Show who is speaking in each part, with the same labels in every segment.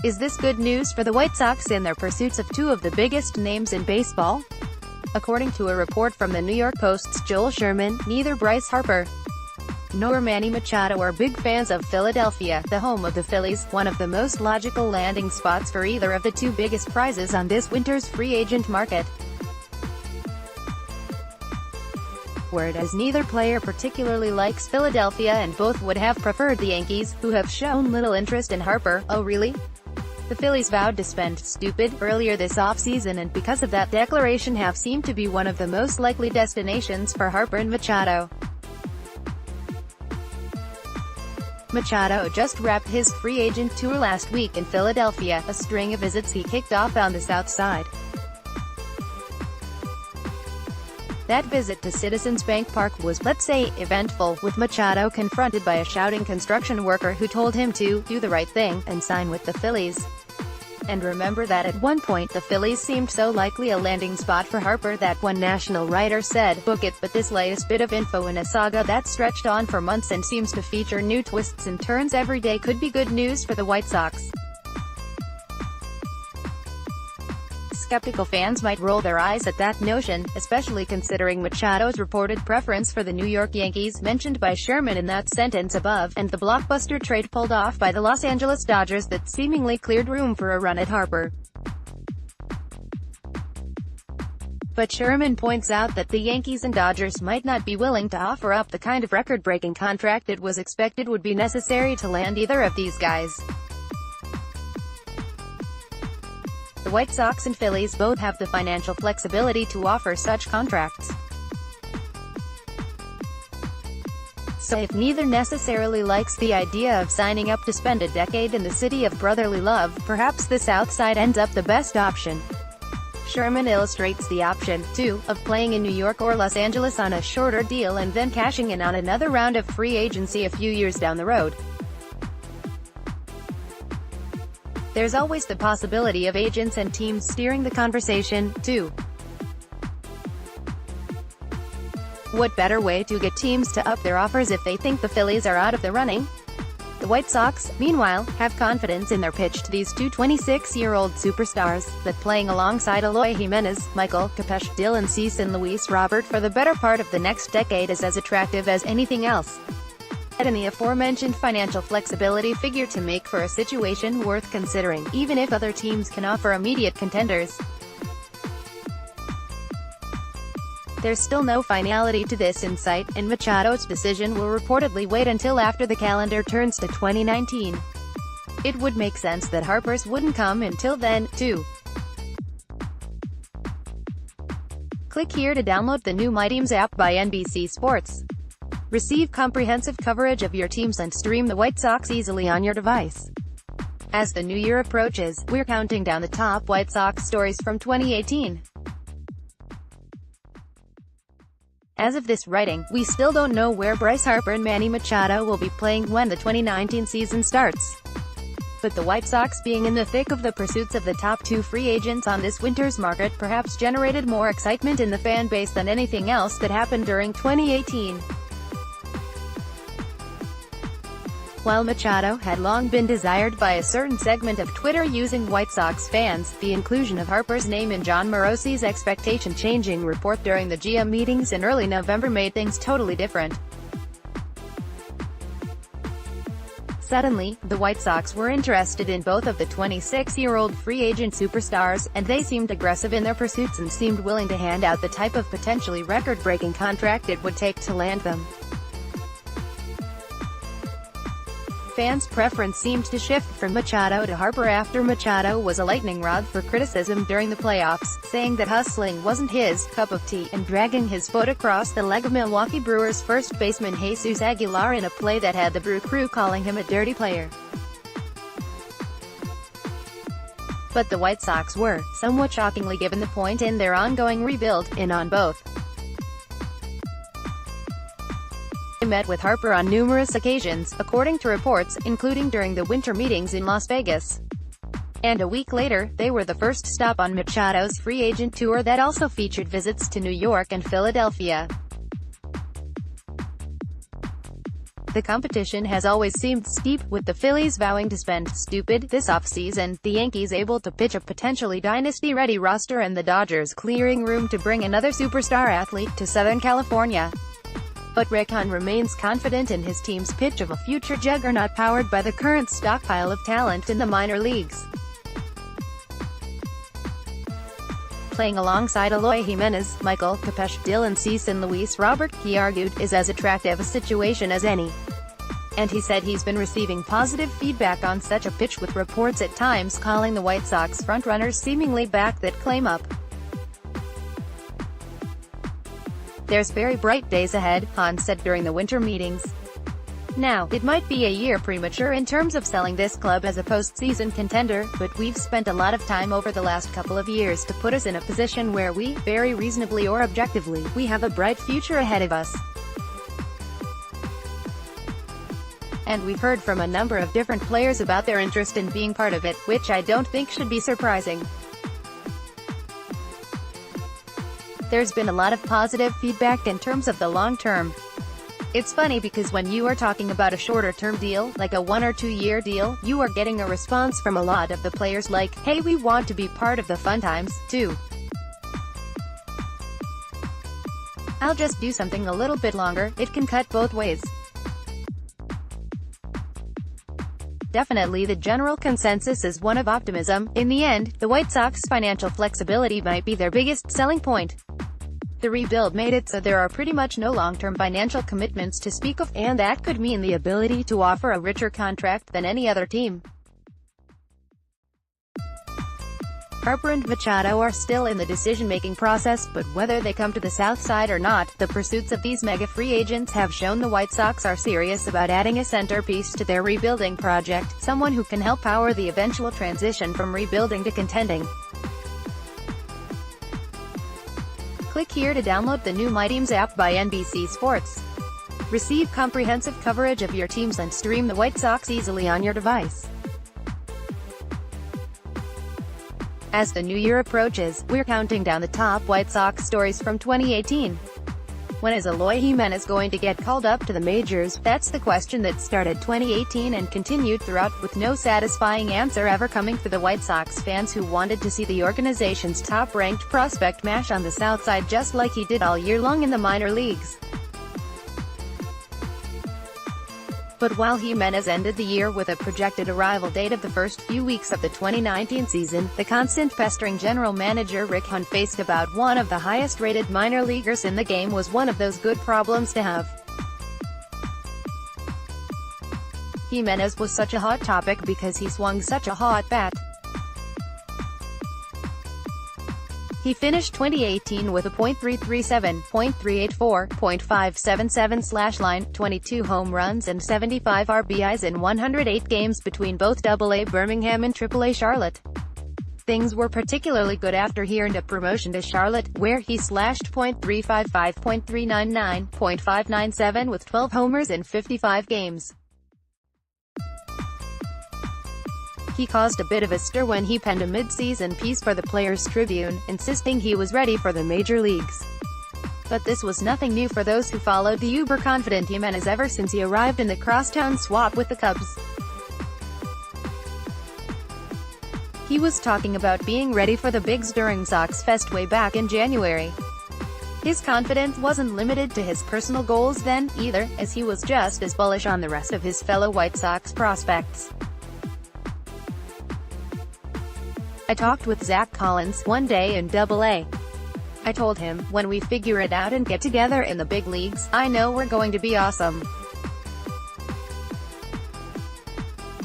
Speaker 1: Is this good news for the White Sox in their pursuits of two of the biggest names in baseball? According to a report from the New York Post's Joel Sherman, neither Bryce Harper nor Manny Machado are big fans of Philadelphia, the home of the Phillies, one of the most logical landing spots for either of the two biggest prizes on this winter's free agent market. Word as neither player particularly likes Philadelphia and both would have preferred the Yankees, who have shown little interest in Harper. Oh really? The Phillies vowed to spend stupid earlier this offseason, and because of that declaration have seemed to be one of the most likely destinations for Harper and Machado. Machado just wrapped his free agent tour last week in Philadelphia, a string of visits he kicked off on the South Side. That visit to Citizens Bank Park was, let's say, eventful, with Machado confronted by a shouting construction worker who told him to do the right thing and sign with the Phillies. And remember that at one point the Phillies seemed so likely a landing spot for Harper that one national writer said, "Book it." But this latest bit of info in a saga that stretched on for months and seems to feature new twists and turns every day could be good news for the White Sox. Skeptical fans might roll their eyes at that notion, especially considering Machado's reported preference for the New York Yankees, mentioned by Sherman in that sentence above, and the blockbuster trade pulled off by the Los Angeles Dodgers that seemingly cleared room for a run at Harper. But Sherman points out that the Yankees and Dodgers might not be willing to offer up the kind of record-breaking contract it was expected would be necessary to land either of these guys. The White Sox and Phillies both have the financial flexibility to offer such contracts. So if neither necessarily likes the idea of signing up to spend a decade in the city of brotherly love, perhaps the South Side ends up the best option. Sherman illustrates the option, too, of playing in New York or Los Angeles on a shorter deal and then cashing in on another round of free agency a few years down the road. There's always the possibility of agents and teams steering the conversation, too. What better way to get teams to up their offers if they think the Phillies are out of the running? The White Sox, meanwhile, have confidence in their pitch to these two 26-year-old superstars, that playing alongside Eloy Jimenez, Michael Kopech, Dylan Cease and Luis Robert for the better part of the next decade is as attractive as anything else. And the aforementioned financial flexibility figure to make for a situation worth considering, even if other teams can offer immediate contenders. There's still no finality to this in sight, and Machado's decision will reportedly wait until after the calendar turns to 2019. It would make sense that Harper's wouldn't come until then, too. Click here to download the new My Teams app by NBC Sports. Receive comprehensive coverage of your teams and stream the White Sox easily on your device. As the new year approaches, we're counting down the top White Sox stories from 2018. As of this writing, we still don't know where Bryce Harper and Manny Machado will be playing when the 2019 season starts. But the White Sox being in the thick of the pursuits of the top two free agents on this winter's market perhaps generated more excitement in the fan base than anything else that happened during 2018. While Machado had long been desired by a certain segment of Twitter using White Sox fans, the inclusion of Harper's name in Jon Morosi's expectation-changing report during the GM meetings in early November made things totally different. Suddenly, the White Sox were interested in both of the 26-year-old free agent superstars, and they seemed aggressive in their pursuits and seemed willing to hand out the type of potentially record-breaking contract it would take to land them. Fans' preference seemed to shift from Machado to Harper after Machado was a lightning rod for criticism during the playoffs, saying that hustling wasn't his cup of tea, and dragging his foot across the leg of Milwaukee Brewers first baseman Jesus Aguilar in a play that had the Brew Crew calling him a dirty player. But the White Sox were, somewhat shockingly given the point in their ongoing rebuild, in on both. Met with Harper on numerous occasions, according to reports, including during the winter meetings in Las Vegas. And a week later, they were the first stop on Machado's free agent tour that also featured visits to New York and Philadelphia. The competition has always seemed steep, with the Phillies vowing to spend "stupid" this offseason, the Yankees able to pitch a potentially dynasty-ready roster, and the Dodgers clearing room to bring another superstar athlete to Southern California. But Rick Hahn remains confident in his team's pitch of a future juggernaut powered by the current stockpile of talent in the minor leagues. Playing alongside Eloy Jimenez, Michael Kopech, Dylan Cease and Luis Robert, he argued, is as attractive a situation as any. And he said he's been receiving positive feedback on such a pitch, with reports at times calling the White Sox frontrunners seemingly back that claim up. There's very bright days ahead, Hahn said during the winter meetings. Now, it might be a year premature in terms of selling this club as a postseason contender, but we've spent a lot of time over the last couple of years to put us in a position where we, very reasonably or objectively, we have a bright future ahead of us. And we've heard from a number of different players about their interest in being part of it, which I don't think should be surprising. There's been a lot of positive feedback in terms of the long term. It's funny because when you are talking about a shorter-term deal, like a 1 or 2 year deal, you are getting a response from a lot of the players like, "Hey, we want to be part of the fun times, too. I'll just do something a little bit longer." It can cut both ways. Definitely the general consensus is one of optimism. In the end, the White Sox financial flexibility might be their biggest selling point. The rebuild made it so there are pretty much no long-term financial commitments to speak of, and that could mean the ability to offer a richer contract than any other team. Harper and Machado are still in the decision-making process, but whether they come to the South Side or not, the pursuits of these mega free agents have shown the White Sox are serious about adding a centerpiece to their rebuilding project, someone who can help power the eventual transition from rebuilding to contending. Click here to download the new My Teams app by NBC Sports. Receive comprehensive coverage of your teams and stream the White Sox easily on your device. As the new year approaches, we're counting down the top White Sox stories from 2018. When is Eloy Jimenez going to get called up to the majors? That's the question that started 2018 and continued throughout, with no satisfying answer ever coming for the White Sox fans who wanted to see the organization's top-ranked prospect mash on the South Side just like he did all year long in the minor leagues. But while Jimenez ended the year with a projected arrival date of the first few weeks of the 2019 season, the constant pestering general manager Rick Hahn faced about one of the highest-rated minor leaguers in the game was one of those good problems to have. Jimenez was such a hot topic because he swung such a hot bat. He finished 2018 with a .337, .384, .577 line, 22 home runs and 75 RBIs in 108 games between both AA Birmingham and AAA Charlotte. Things were particularly good after he earned a promotion to Charlotte, where he slashed .355, .399, .597 with 12 homers in 55 games. He caused a bit of a stir when he penned a mid-season piece for the Players Tribune, insisting he was ready for the major leagues. But this was nothing new for those who followed the uber-confident Jimenez ever since he arrived in the crosstown swap with the Cubs. He was talking about being ready for the bigs during Sox Fest way back in January. His confidence wasn't limited to his personal goals then, either, as he was just as bullish on the rest of his fellow White Sox prospects. "I talked with Zach Collins one day in AA. I told him, when we figure it out and get together in the big leagues, I know we're going to be awesome.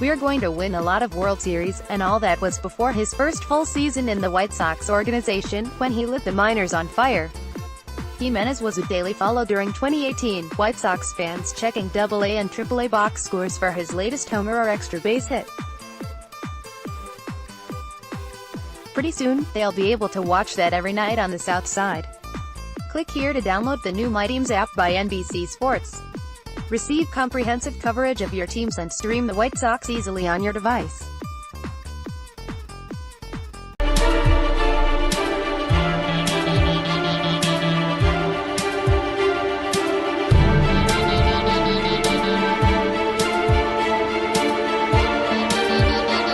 Speaker 1: We're going to win a lot of World Series," and all that was before his first full season in the White Sox organization, when he lit the minors on fire. Jimenez was a daily follow during 2018, White Sox fans checking AA and AAA box scores for his latest homer or extra base hit. Pretty soon, they'll be able to watch that every night on the South Side. Click here to download the new My Teams app by NBC Sports. Receive comprehensive coverage of your teams and stream the White Sox easily on your device.